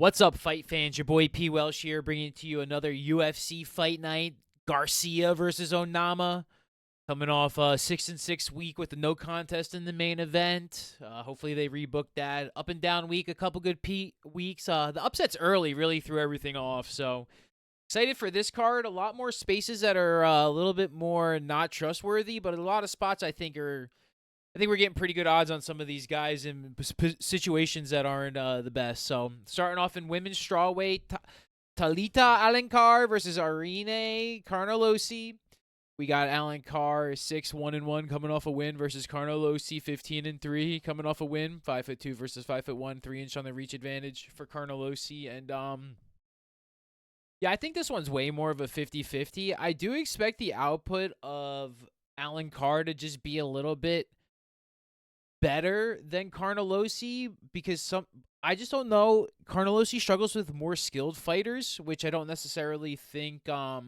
What's up, fight fans? Your boy P. Welsh here, bringing to you another UFC Fight Night. Garcia versus Onama, coming off a 6-6 week with the no contest in the main event. Hopefully they rebook that. Up and down week, a couple good weeks. The upsets early really threw everything off. So excited for this card. A lot more spaces that are a little bit more not trustworthy, but a lot of spots I think we're getting pretty good odds on some of these guys in situations that aren't the best. So starting off in women's strawweight, Talita Alencar versus Irene Carnelossi. We got Alencar 6-1-1 coming off a win versus Carnelossi 15-3 coming off a win. 5'2" versus 5'1", 3-inch on the reach advantage for Carnelossi. And yeah, I think this one's way more of a 50-50. I do expect the output of Alencar to just be a little bit better than Carnelossi because I just don't know. Carnelossi struggles with more skilled fighters, which I don't necessarily think I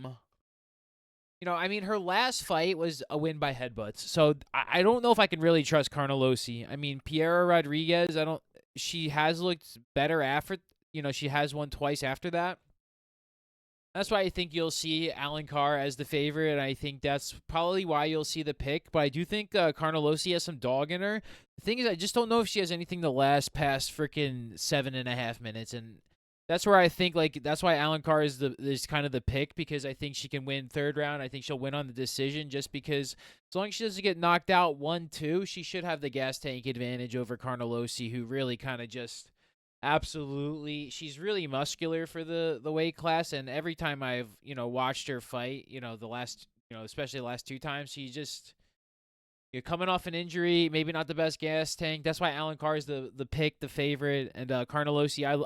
mean, her last fight was a win by headbutts. So I don't know if I can really trust Carnelossi. I mean, Piera Rodriguez, she has looked better after, she has won twice after that. That's why I think you'll see Alencar as the favorite, and I think that's probably why you'll see the pick. But I do think Carnelossi has some dog in her. The thing is, I just don't know if she has anything to last past freaking 7.5 minutes, and that's where I think that's why Alencar is kind of the pick, because I think she can win third round. I think she'll win on the decision, just because as long as she doesn't get knocked out 1-2, she should have the gas tank advantage over Carnelossi, who really kind of just. Absolutely. She's really muscular for the weight class, and every time I've, watched her fight, the last, especially the last two times, she just you're coming off an injury, maybe not the best gas tank. That's why Alencar is the pick, the favorite, and Carnelossi,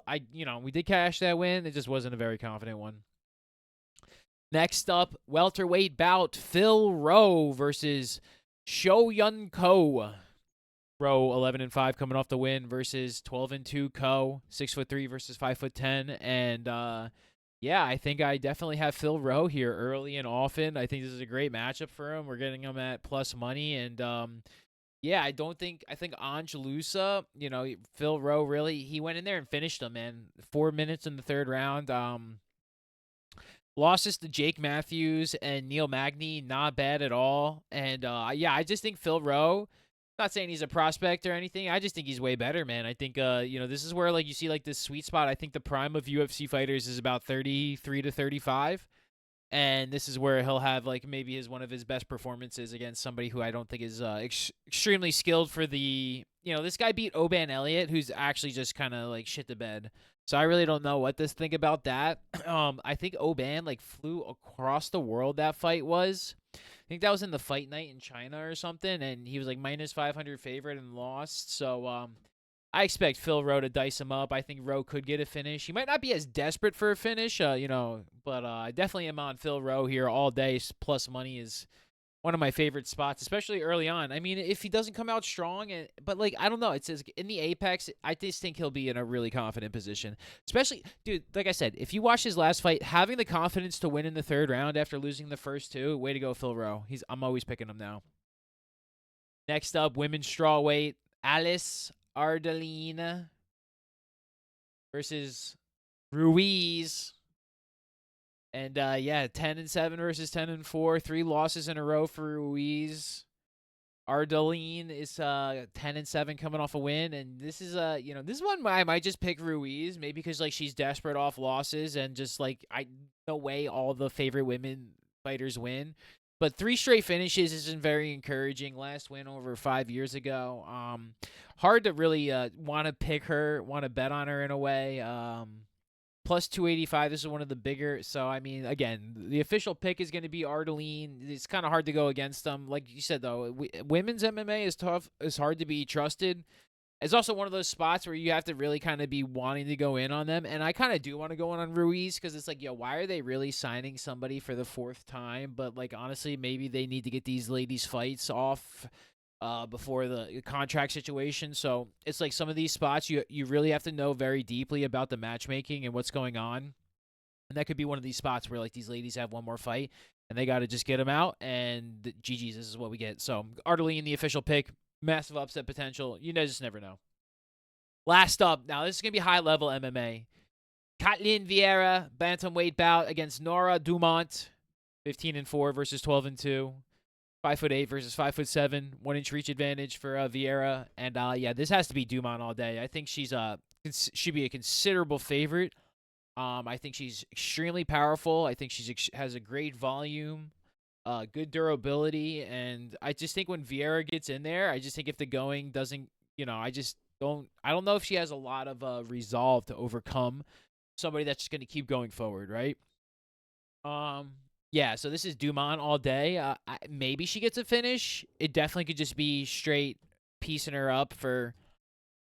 we did cash that win. It just wasn't a very confident one. Next up, welterweight bout, Phil Rowe versus Sho Yun Ko. Rowe 11-5 coming off the win versus 12-2 Ko, 6'3" versus 5'10", and yeah, I think I definitely have Phil Rowe here early and often. I think this is a great matchup for him. We're getting him at plus money, and yeah, I think Angelusa, Phil Rowe really he went in there and finished him, man. 4 minutes in the third round. Losses to Jake Matthews and Neil Magny, not bad at all, and yeah, I just think Phil Rowe. Not saying he's a prospect or anything. I just think he's way better, man. I think, this is where, you see, this sweet spot. I think the prime of UFC fighters is about 33 to 35. And this is where he'll have, maybe one of his best performances against somebody who I don't think is extremely skilled for the, this guy beat Oban Elliott, who's actually just kind of, shit the bed. So I really don't know what to think about that. I think Oban, flew across the world, that fight was. I think that was in the fight night in China or something, and he was minus 500 favorite and lost. So I expect Phil Rowe to dice him up. I think Rowe could get a finish. He might not be as desperate for a finish, but I definitely am on Phil Rowe here all day. Plus money is one of my favorite spots, especially early on. I mean, if he doesn't come out strong, but I don't know. It says in the apex, I just think he'll be in a really confident position. Especially, dude, like I said, if you watch his last fight, having the confidence to win in the third round after losing the first two, way to go, Phil Rowe. I'm always picking him now. Next up, women's strawweight, Alice Ardeline versus Ruiz. And yeah, 10-7 versus 10-4, 3 losses in a row for Ruiz. Ardeline is 10-7 coming off a win, and this is this one I might just pick Ruiz, maybe because she's desperate off losses, and just no way all the favorite women fighters win. But 3 straight finishes isn't very encouraging. Last win over 5 years ago. Hard to really want to pick her, want to bet on her in a way. Plus 285. This is one of the bigger. So, I mean, again, the official pick is going to be Ardeline. It's kind of hard to go against them. Like you said, though, women's MMA is tough. It's hard to be trusted. It's also one of those spots where you have to really kind of be wanting to go in on them. And I kind of do want to go in on Ruiz because it's why are they really signing somebody for the 4th time? But, honestly, maybe they need to get these ladies' fights off before the contract situation. So it's some of these spots you really have to know very deeply about the matchmaking and what's going on. And that could be one of these spots where these ladies have one more fight and they got to just get them out, and GG's, this is what we get. So Ardeline, the official pick, massive upset potential. You just never know. Last up, now this is going to be high level MMA. Katlin Vieira, bantamweight bout against Nora Dumont, 15-4 versus 12-2. 5'8" versus 5'7", 1-inch reach advantage for Vieira, and yeah, this has to be Dumont all day. I think she's should be a considerable favorite. I think she's extremely powerful. I think has a great volume, good durability, and I just think when Vieira gets in there, I just think if the going doesn't, I just don't. I don't know if she has a lot of resolve to overcome somebody that's just going to keep going forward, right? Yeah, so this is Dumont all day. Maybe she gets a finish. It definitely could just be straight piecing her up for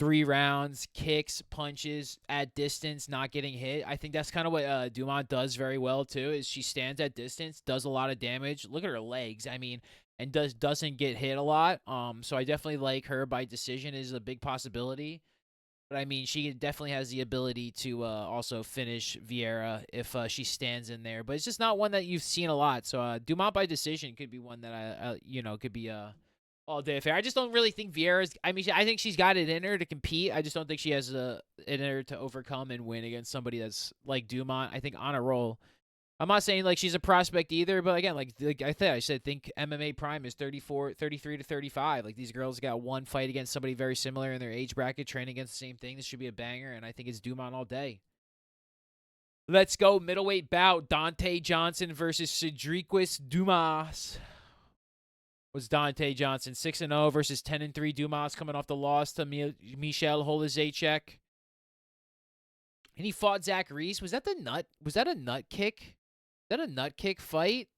3 rounds, kicks, punches at distance, not getting hit. I think that's kind of what Dumont does very well too. Is she stands at distance, does a lot of damage. Look at her legs. I mean, and doesn't get hit a lot. So I definitely like her by decision is a big possibility. But I mean, she definitely has the ability to also finish Vieira if she stands in there. But it's just not one that you've seen a lot. So Dumont by decision could be one that could be all day affair. I just don't really think Vieira's. I mean, I think she's got it in her to compete. I just don't think she has it in her to overcome and win against somebody that's like Dumont. I think on a roll. I'm not saying like she's a prospect either, but again, like I said, think MMA prime is 33 to 35. Like these girls got one fight against somebody very similar in their age bracket, training against the same thing. This should be a banger, and I think it's Dumont all day. Let's go middleweight bout: Dante Johnson versus Cedriquis Dumas. Was Dante Johnson 6-0 versus 10-3? Dumas coming off the loss to Michel Holozaychek. And he fought Zach Reese. Was that a nut kick? Is that a nut kick fight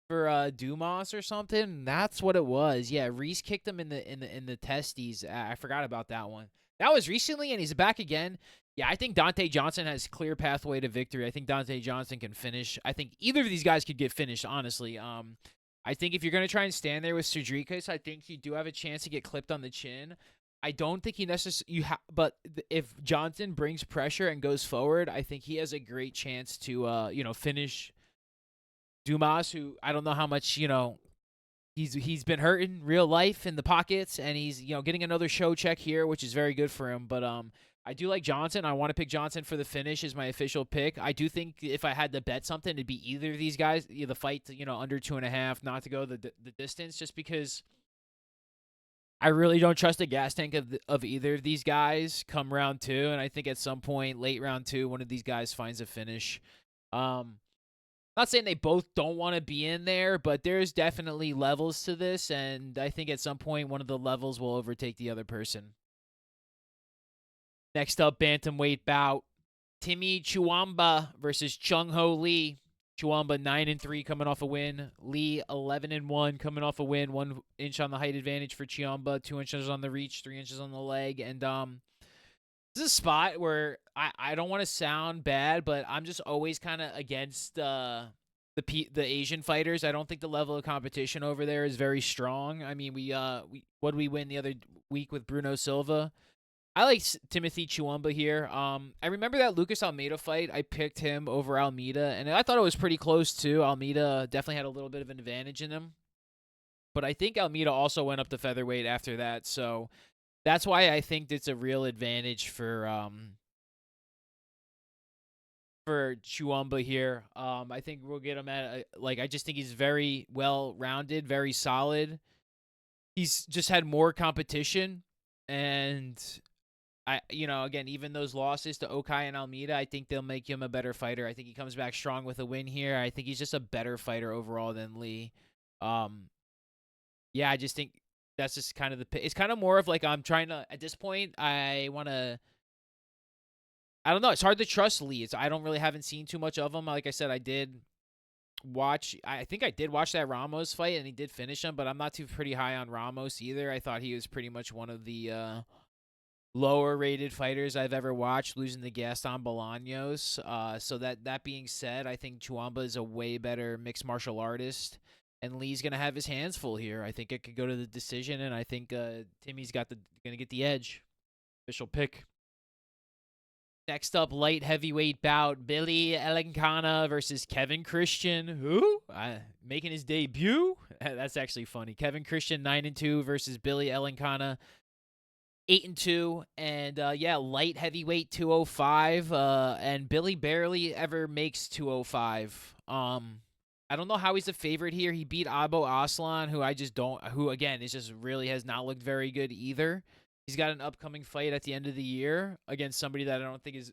for Dumas or something? That's what it was. Yeah, Reese kicked him in the testes. I forgot about that one. That was recently, and he's back again. Yeah, I think Dante Johnson has clear pathway to victory. I think Dante Johnson can finish. I think either of these guys could get finished, honestly. I think if you're going to try and stand there with Cedriquis, I think you do have a chance to get clipped on the chin. I don't think he necessarily but if Johnson brings pressure and goes forward, I think he has a great chance to finish Dumas, who I don't know how much, he's been hurting real life in the pockets, and he's, getting another show check here, which is very good for him. But I do like Johnson. I want to pick Johnson for the finish as my official pick. I do think if I had to bet something, it'd be either of these guys, the fight, under 2.5, not to go the distance, just because I really don't trust the gas tank of either of these guys come round 2, and I think at some point late round 2, one of these guys finds a finish. Not saying they both don't want to be in there, but there's definitely levels to this, and I think at some point one of the levels will overtake the other person. Next up, bantamweight bout: Timmy Chuamba versus Chung Ho Lee. Chuamba 9-3 coming off a win. Lee 11-1 coming off a win. 1 inch on the height advantage for Chuamba, 2 inches on the reach, 3 inches on the leg, and this is a spot where I don't want to sound bad, but I'm just always kind of against the Asian fighters. I don't think the level of competition over there is very strong. I mean, what did we win the other week with Bruno Silva? I like Timothy Chuamba here. I remember that Lucas Almeida fight. I picked him over Almeida, and I thought it was pretty close too. Almeida definitely had a little bit of an advantage in him, but I think Almeida also went up to featherweight after that, so that's why I think it's a real advantage for Chuamba here. I think we'll get him at I just think he's very well rounded, very solid. He's just had more competition, and again, even those losses to Okai and Almeida, I think they'll make him a better fighter. I think he comes back strong with a win here. I think he's just a better fighter overall than Lee. Yeah, I just think that's just kind of it's kind of more of like I'm trying to, at this point, I don't know. It's hard to trust Lee. I don't really haven't seen too much of him. Like I said, I think I did watch that Ramos fight, and he did finish him, but I'm not too pretty high on Ramos either. I thought he was pretty much one of the lower rated fighters I've ever watched, losing to Gaston Bolaños. So that being said, I think Chuamba is a way better mixed martial artist, and Lee's gonna have his hands full here. I think it could go to the decision, and I think Timmy's gonna get the edge. Official pick. Next up, light heavyweight bout: Billy Elencana versus Kevin Christian. Who? Making his debut? That's actually funny. Kevin Christian 9-2 versus Billy Elencana 8-2, and yeah, light heavyweight 205. And Billy barely ever makes 205. I don't know how he's a favorite here. He beat Abo Aslan, who I just don't, who again is just really has not looked very good either. He's got an upcoming fight at the end of the year against somebody that I don't think is.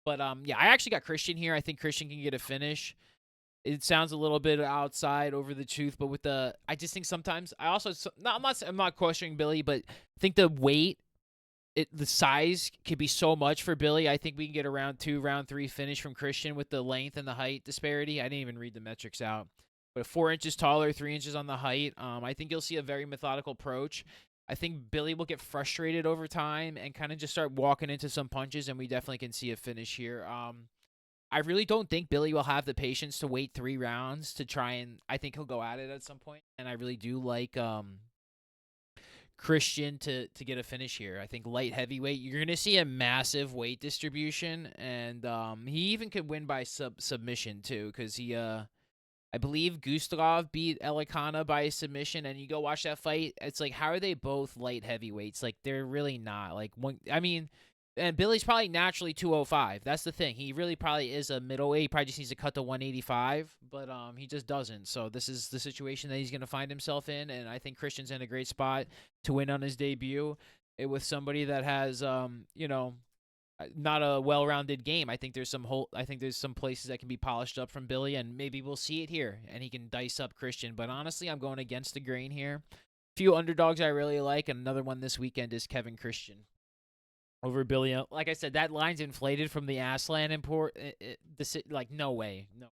But yeah, I actually got Christian here. I think Christian can get a finish. It sounds a little bit outside over the truth, but with the, I just think sometimes I also no, I'm not questioning Billy, but I think the weight, the size could be so much for Billy. I think we can get a round 2, round 3 finish from Christian with the length and the height disparity. I didn't even read the metrics out, but 4 inches taller, 3 inches on the height. I think you'll see a very methodical approach. I think Billy will get frustrated over time and kind of just start walking into some punches, and we definitely can see a finish here. I really don't think Billy will have the patience to wait 3 rounds to try, and I think he'll go at it at some point. And I really do like Christian to get a finish here. I think light heavyweight, you're gonna see a massive weight distribution, and he even could win by submission too, because he I believe Gustav beat Elikana by submission, and you go watch that fight. It's like, how are they both light heavyweights? Like, they're really not. Like, one, I mean, and Billy's probably naturally 205. That's the thing. He really probably is a middleweight. He probably just needs to cut to 185, but he just doesn't. So this is the situation that he's going to find himself in, and I think Christian's in a great spot to win on his debut with somebody that has, you know, not a well-rounded game. I think there's some places that can be polished up from Billy, and maybe we'll see it here, and he can dice up Christian. But honestly, I'm going against the grain here. Few underdogs I really like, and another one this weekend is Kevin Christian over Billy. Like I said, that line's inflated from the Aslan import. Like, no way, no.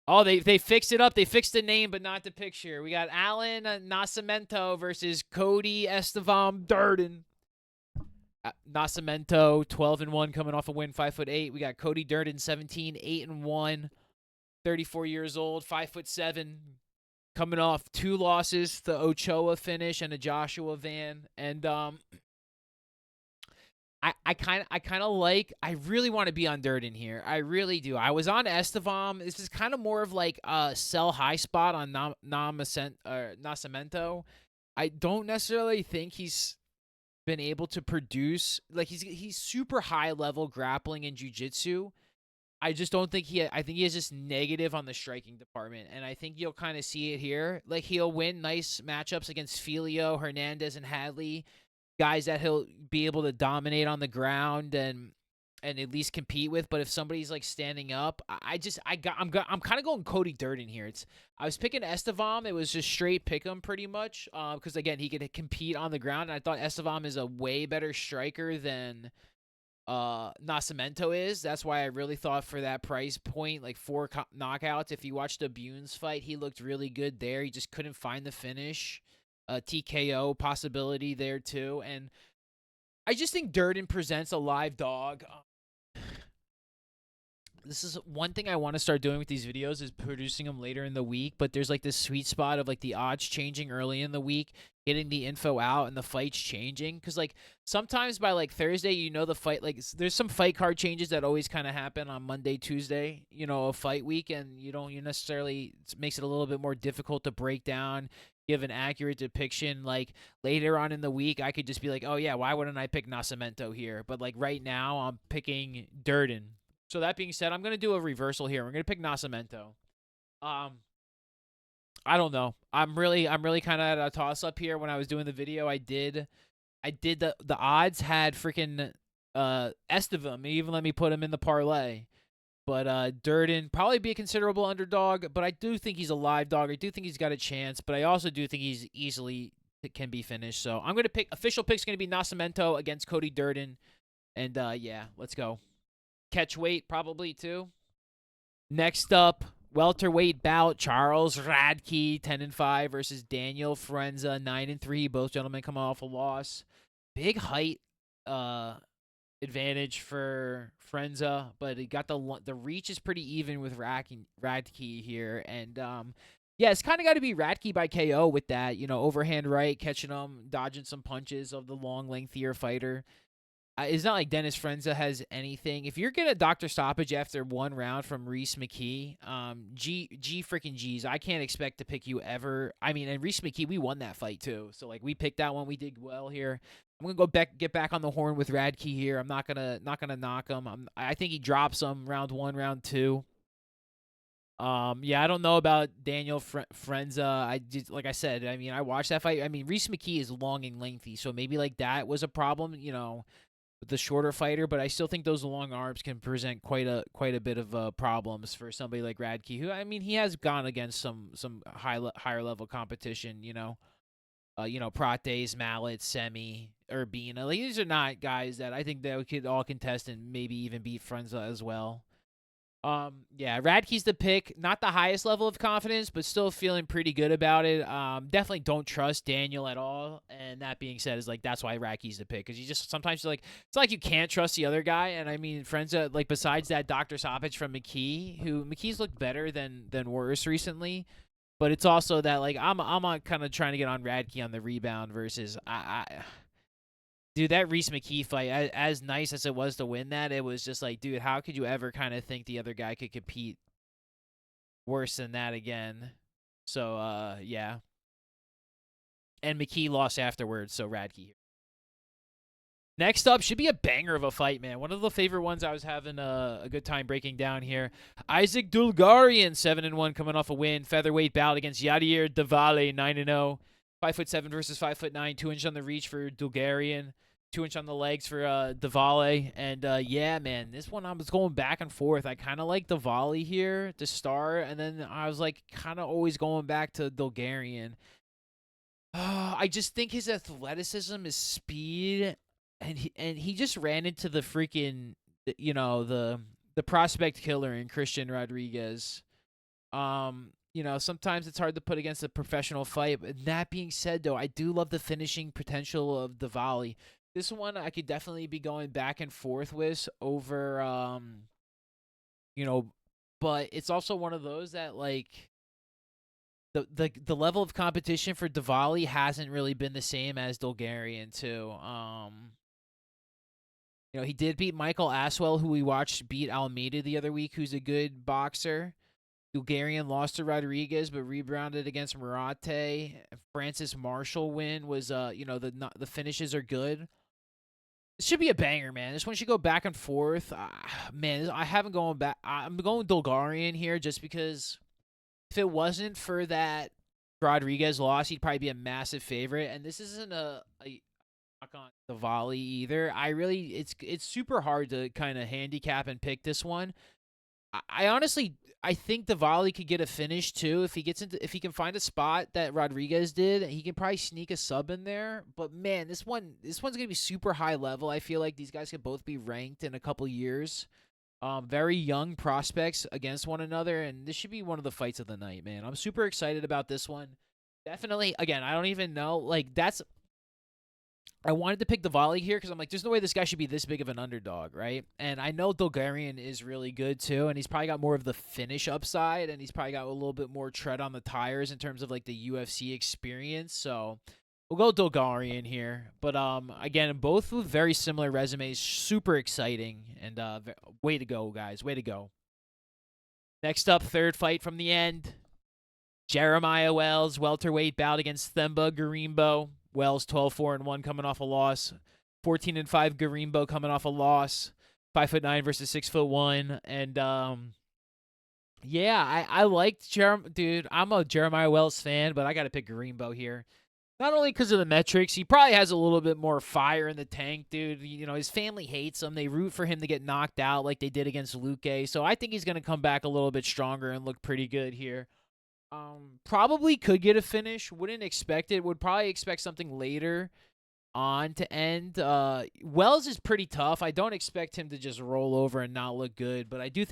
Oh, they fixed it up. They fixed the name, but not the picture. We got Alan Nascimento versus Cody Estevam Durden. Nascimento 12-1 coming off a win, 5'8". We got Cody Durden 17, 8-1, 34 years old, 5'7", coming off 2 losses, the Ochoa finish and a Joshua Van. And I kind of like, I really want to be on Durden here. I really do. I was on Estevam. This is kind of more of like a sell high spot on Nascimento. I don't necessarily think he's been able to produce, like, he's super high level grappling and jiu-jitsu. I just don't think I think he is just negative on the striking department, and I think you'll kind of see it here. Like, he'll win nice matchups against Filio, Hernandez, and Hadley, guys that he'll be able to dominate on the ground and at least compete with. But if somebody's like standing up, I'm kind of going Cody Durden here. I was picking Estevam. It was just straight pick him pretty much, because again, he could compete on the ground. And I thought Estevam is a way better striker than Nascimento is. That's why I really thought for that price point, like 4 knockouts. If you watched the Bunes fight, he looked really good there. He just couldn't find the finish. TKO possibility there too, and I just think Durden presents a live dog. This is one thing I want to start doing with these videos, is producing them later in the week, but there's like this sweet spot of like the odds changing early in the week, getting the info out, and the fights changing. Because like sometimes by like Thursday, you know, the fight, like there's some fight card changes that always kind of happen on Monday, Tuesday, you know, a fight week, and you necessarily, it makes it a little bit more difficult to break down, give an accurate depiction. Like later on in the week, I could just be like, oh yeah, why wouldn't I pick Nascimento here? But like right now, I'm picking Durden. So that being said, I'm gonna do a reversal here. We're gonna pick Nascimento. I don't know. I'm really kind of at a toss up here. When I was doing the video, I did the odds had freaking Estevam. They even let me put him in the parlay. But Durden probably be a considerable underdog, but I do think he's a live dog. I do think he's got a chance, but I also do think he's easily can be finished. So I'm gonna pick, official pick's gonna be Nascimento against Cody Durden, and yeah, let's go. Catch weight probably too. Next up, welterweight bout: Charles Radke 10-5 versus Daniel Frenza 9-3. Both gentlemen come off a loss. Big height advantage for Frenza, but he got the reach is pretty even with Radke here, and yeah, it's kind of got to be Radke by KO with that, you know, overhand right, catching him, dodging some punches of the long, lengthier fighter. It's not like Dennis Frenza has anything. If you're getting a doctor stoppage after one round from Reese McKee, G freaking G's, I can't expect to pick you ever. I mean, and Reese McKee, we won that fight too, so like we picked that one, we did well here. I'm gonna get back on the horn with Radke here. I'm not gonna knock him. I think he drops him round 1, round 2. Yeah, I don't know about Daniel Frenza. I just, like I said, I mean, I watched that fight. I mean, Reese McKee is long and lengthy, so maybe like that was a problem, with the shorter fighter. But I still think those long arms can present quite a bit of problems for somebody like Radke, who, I mean, he has gone against some higher level competition. Prates, Mallet, Semi, Urbina. Like, these are not guys that I think that we could all contest and maybe even beat Frenza as well. Yeah, Radke's the pick. Not the highest level of confidence, but still feeling pretty good about it. Definitely don't trust Daniel at all. And that being said, is like that's why Radke's the pick, because you just sometimes like it's like you can't trust the other guy. And I mean, Frenza, like besides that Dr. Stoppage from McKee, who McKee's looked better than worse recently. But it's also that like I'm on kind of trying to get on Radke on the rebound versus Dude, that Reese McKee fight, as nice as it was to win that, it was just like, dude, how could you ever kind of think the other guy could compete worse than that again? So, yeah. And McKee lost afterwards, so Radke. Next up should be a banger of a fight, man. One of the favorite ones I was having a good time breaking down here. Isaac Dulgarian, 7-1, coming off a win. Featherweight bout against Yadir Davale, 9-0. 5'7" versus 5'9", 2-inch on the reach for Dulgarian, 2-inch on the legs for Davale. And yeah, man, this one I was going back and forth. I kind of like Davale here to start, and then I was like kind of always going back to Dulgarian. I just think his athleticism, his speed, and he just ran into the freaking the prospect killer in Christian Rodriguez. Sometimes it's hard to put against a professional fight. But that being said, though, I do love the finishing potential of Davali. This one I could definitely be going back and forth with over, but it's also one of those that like the level of competition for Davali hasn't really been the same as Dulgarian too. He did beat Michael Aswell, who we watched beat Almeida the other week, who's a good boxer. Dulgarian lost to Rodriguez, but rebounded against Murate. Francis Marshall win was, the finishes are good. This should be a banger, man. This one should go back and forth. Man, I haven't going back. I'm going Dulgarian here just because if it wasn't for that Rodriguez loss, he'd probably be a massive favorite. And this isn't a knock on the volley either. It's super hard to kind of handicap and pick this one. I honestly think Davali could get a finish too if he can find a spot that Rodriguez did. He can probably sneak a sub in there. But man, this one's gonna be super high level. I feel like these guys could both be ranked in a couple years. Very young prospects against one another, and this should be one of the fights of the night, man. I'm super excited about this one. Definitely, again, I don't even know. Like I wanted to pick the volley here because I'm like, there's no way this guy should be this big of an underdog, right? And I know Dulgarian is really good too, and he's probably got more of the finish upside, and he's probably got a little bit more tread on the tires in terms of like the UFC experience. So we'll go Dulgarian here. But again, both with very similar resumes, super exciting, and way to go, guys, way to go. Next up, third fight from the end. Jeremiah Wells, welterweight bout against Themba Garimbo. Wells 12-4-1 coming off a loss. 14-5 Garimbo coming off a loss. 5'9" versus 6'1", and yeah, I liked dude. I'm a Jeremiah Wells fan, but I got to pick Garimbo here. Not only because of the metrics, he probably has a little bit more fire in the tank, dude. His family hates him. They root for him to get knocked out like they did against Luque. So I think he's gonna come back a little bit stronger and look pretty good here. Probably could get a finish. Wouldn't expect it. Would probably expect something later on to end. Wells is pretty tough. I don't expect him to just roll over and not look good, but I do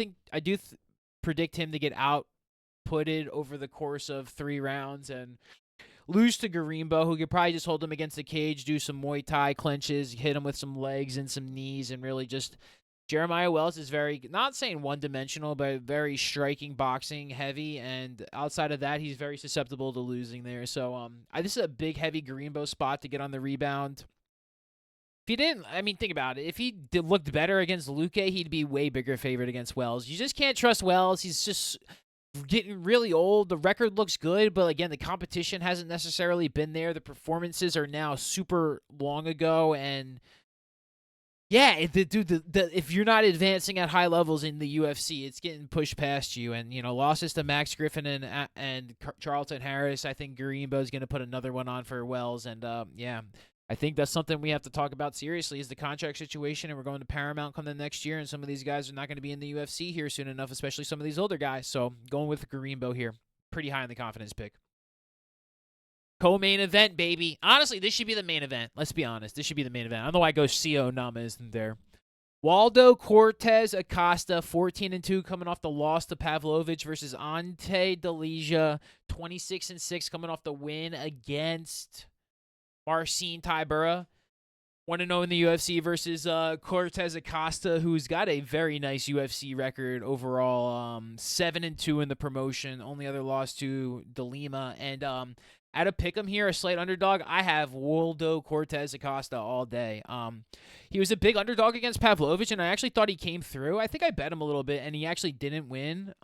predict him to get outputted over the course of 3 rounds and lose to Garimbo, who could probably just hold him against the cage, do some Muay Thai clinches, hit him with some legs and some knees, and really just Jeremiah Wells is very, not saying one-dimensional, but very striking, boxing, heavy, and outside of that, he's very susceptible to losing there. So this is a big, heavy Garimbo spot to get on the rebound. he didn't, I mean, think about it. If he looked better against Luque, he'd be way bigger favorite against Wells. You just can't trust Wells. He's just getting really old. The record looks good, but again, the competition hasn't necessarily been there. The performances are now super long ago, and yeah, if you're not advancing at high levels in the UFC, it's getting pushed past you. And losses to Max Griffin and Charlton Harris. I think Garimbo's going to put another one on for Wells, and yeah. I think that's something we have to talk about seriously is the contract situation, and we're going to Paramount come the next year, and some of these guys are not going to be in the UFC here soon enough, especially some of these older guys. So going with Garimbo here. Pretty high on the confidence pick. Co-main event, baby. Honestly, this should be the main event. Let's be honest. This should be the main event. I don't know why Garcia Onama isn't there. Waldo Cortez Acosta, 14-2, coming off the loss to Pavlovich versus Ante Delija, 26-6, coming off the win against Marcin Tybura, 1-0 in the UFC versus Cortez Acosta, who's got a very nice UFC record overall, 7-2 in the promotion. Only other loss to DeLima. And at a pick'em here, a slight underdog, I have Waldo Cortez Acosta all day. He was a big underdog against Pavlovich, and I actually thought he came through. I think I bet him a little bit, and he actually didn't win.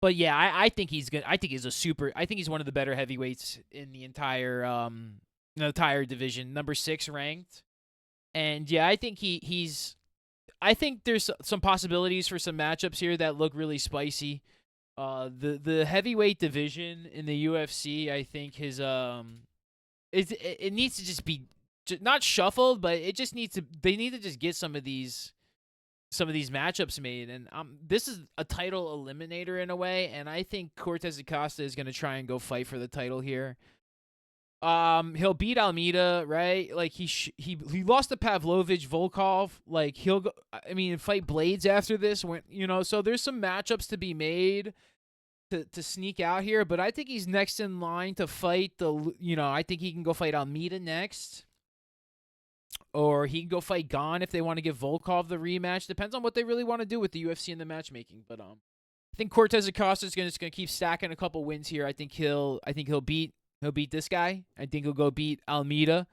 But yeah, I think he's good. I think he's one of the better heavyweights in the entire division. Number 6 ranked. And yeah, I think I think there's some possibilities for some matchups here that look really spicy. The heavyweight division in the UFC, I think it needs to just be not shuffled, but they need to just get some of these matchups made, and this is a title eliminator in a way, and I think Cortez Acosta is going to try and go fight for the title here. He'll beat Almeida, right? Like he lost to Pavlovich, Volkov. Like he'll go, fight Blades after this. So there's some matchups to be made to sneak out here, but I think he's next in line to fight I think he can go fight Almeida next. Or he can go fight Gon if they want to give Volkov the rematch. Depends on what they really want to do with the UFC and the matchmaking. But I think Cortez Acosta is just gonna keep stacking a couple wins here. I think he'll beat this guy. I think he'll go beat Almeida,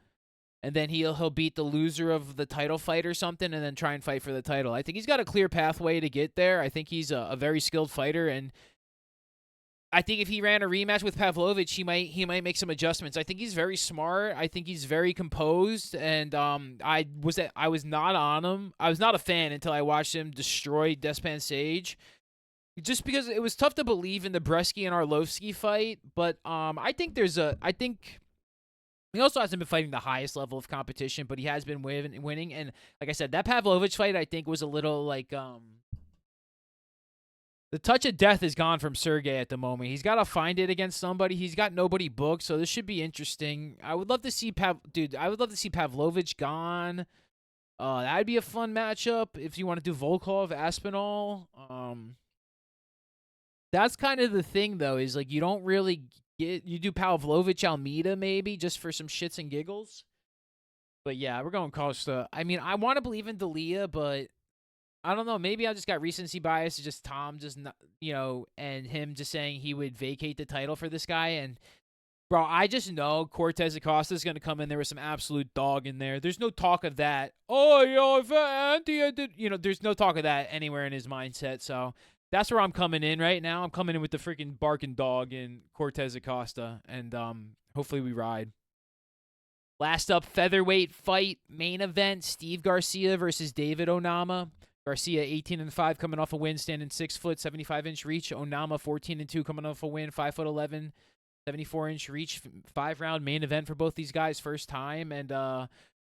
and then he'll beat the loser of the title fight or something, and then try and fight for the title. I think he's got a clear pathway to get there. I think he's a very skilled fighter, and I think if he ran a rematch with Pavlovich, he might make some adjustments. I think he's very smart. I think he's very composed, and I was not on him. I was not a fan until I watched him destroy Despan Sage, just because it was tough to believe in the Bresky and Arlovsky fight. But I think he also hasn't been fighting the highest level of competition, but he has been winning. And like I said, that Pavlovich fight I think was a little like the touch of death is gone from Sergey at the moment. He's got to find it against somebody. He's got nobody booked, so this should be interesting. I would love to see Pavlovich gone. That'd be a fun matchup if you want to do Volkov, Aspinall. That's kind of the thing, though, is like you don't really you do Pavlovich Almeida maybe just for some shits and giggles. But yeah, we're going Costa. I mean, I want to believe in D'Elia, but I don't know. Maybe I just got recency bias. Just Tom, just not, and him just saying he would vacate the title for this guy. And bro, I just know Cortez Acosta is gonna come in there with some absolute dog in there. There's no talk of that. Oh, if Andy did, there's no talk of that anywhere in his mindset. So that's where I'm coming in right now. I'm coming in with the freaking barking dog in Cortez Acosta, and hopefully we ride. Last up, featherweight fight main event: Steve Garcia versus David Onama. Garcia 18-5 coming off a win, standing 6 foot, 75-inch reach. Onama 14-2 coming off a win, 5'11", 74-inch reach. 5-round main event for both these guys, first time, and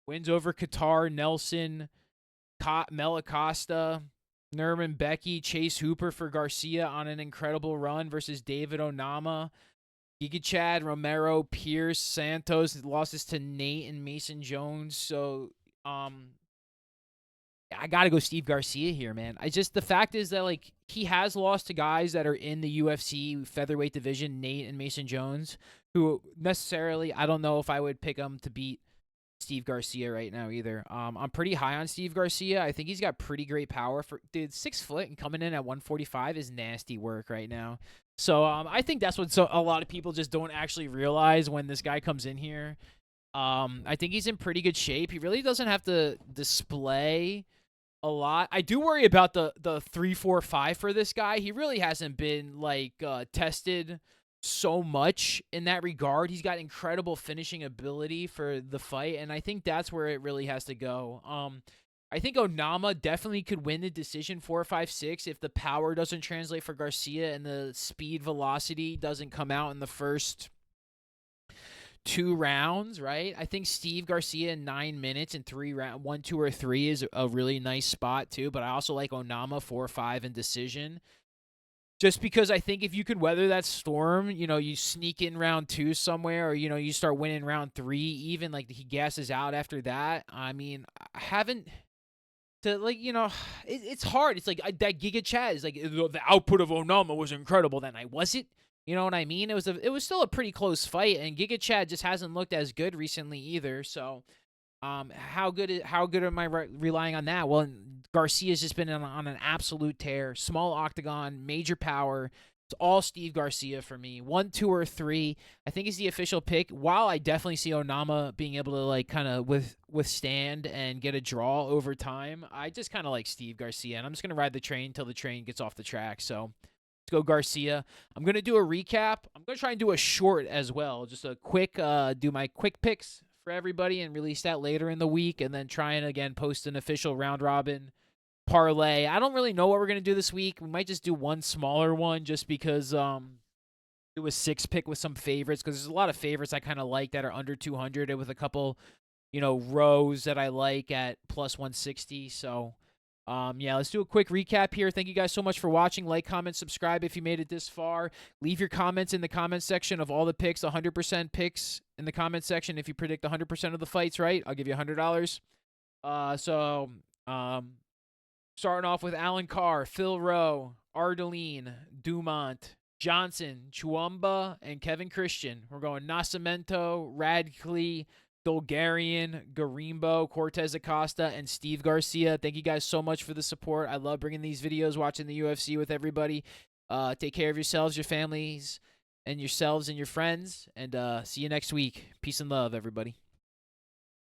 wins over Qatar, Nelson, Mel Acosta, Nerman Becky, Chase Hooper for Garcia on an incredible run versus David Onama. Giga Chad, Romero, Pierce, Santos, losses to Nate and Mason Jones. So, I got to go Steve Garcia here, man. The fact is that, like, he has lost to guys that are in the UFC featherweight division, Nate and Mason Jones, who necessarily, I don't know if I would pick them to beat Steve Garcia right now either. I'm pretty high on Steve Garcia. I think he's got pretty great power. 6 foot and coming in at 145 is nasty work right now. So I think that's what a lot of people just don't actually realize when this guy comes in here. I think he's in pretty good shape. He really doesn't have to display a lot. I do worry about the 3-4-5 for this guy. He really hasn't been like tested so much in that regard. He's got incredible finishing ability for the fight, and I think that's where it really has to go. I think Onama definitely could win the decision 4-5-6 if the power doesn't translate for Garcia and the speed velocity doesn't come out in the first 2 rounds, right? I think Steve Garcia in 9 minutes in 3 rounds, 1, 2, or 3 is a really nice spot too. But I also like Onama 4-5 in decision, just because I think if you could weather that storm, you sneak in round 2 somewhere, or you start winning round 3, even like he gasses out after that. I mean, I haven't to like it's hard. It's like that Giga Chad is like the output of Onama was incredible that night. Was it? You know what I mean? It was still a pretty close fight, and Giga Chad just hasn't looked as good recently either. So, how good am I relying on that? Well, Garcia's just been on an absolute tear. Small octagon, major power. It's all Steve Garcia for me. 1, 2, or 3, I think is the official pick. While I definitely see Onama being able to like kind of withstand and get a draw over time, I just kind of like Steve Garcia, and I'm just gonna ride the train until the train gets off the track. So let's go Garcia. I'm gonna do a recap. I'm gonna try and do a short as well, just a quick do my quick picks for everybody and release that later in the week, and then try and again post an official round robin parlay. I don't really know what we're gonna do this week. We might just do one smaller one just because do a 6 pick with some favorites, because there's a lot of favorites I kind of like that are under 200 and with a couple rows that I like at plus 160. So yeah, let's do a quick recap here. Thank you guys so much for watching. Like, comment, subscribe if you made it this far. Leave your comments in the comment section of all the picks, 100% picks in the comment section. If you predict 100% of the fights right, I'll give you $100. Starting off with Alan Carr, Phil Rowe, Ardeline, Dumont, Johnson, Chuamba, and Kevin Christian. We're going Nascimento, Radcliffe, Bulgarian, Garimbo, Cortez Acosta, and Steve Garcia. Thank you guys so much for the support. I love bringing these videos, watching the UFC with everybody. Take care of yourselves, your families, and yourselves and your friends. And see you next week. Peace and love, everybody.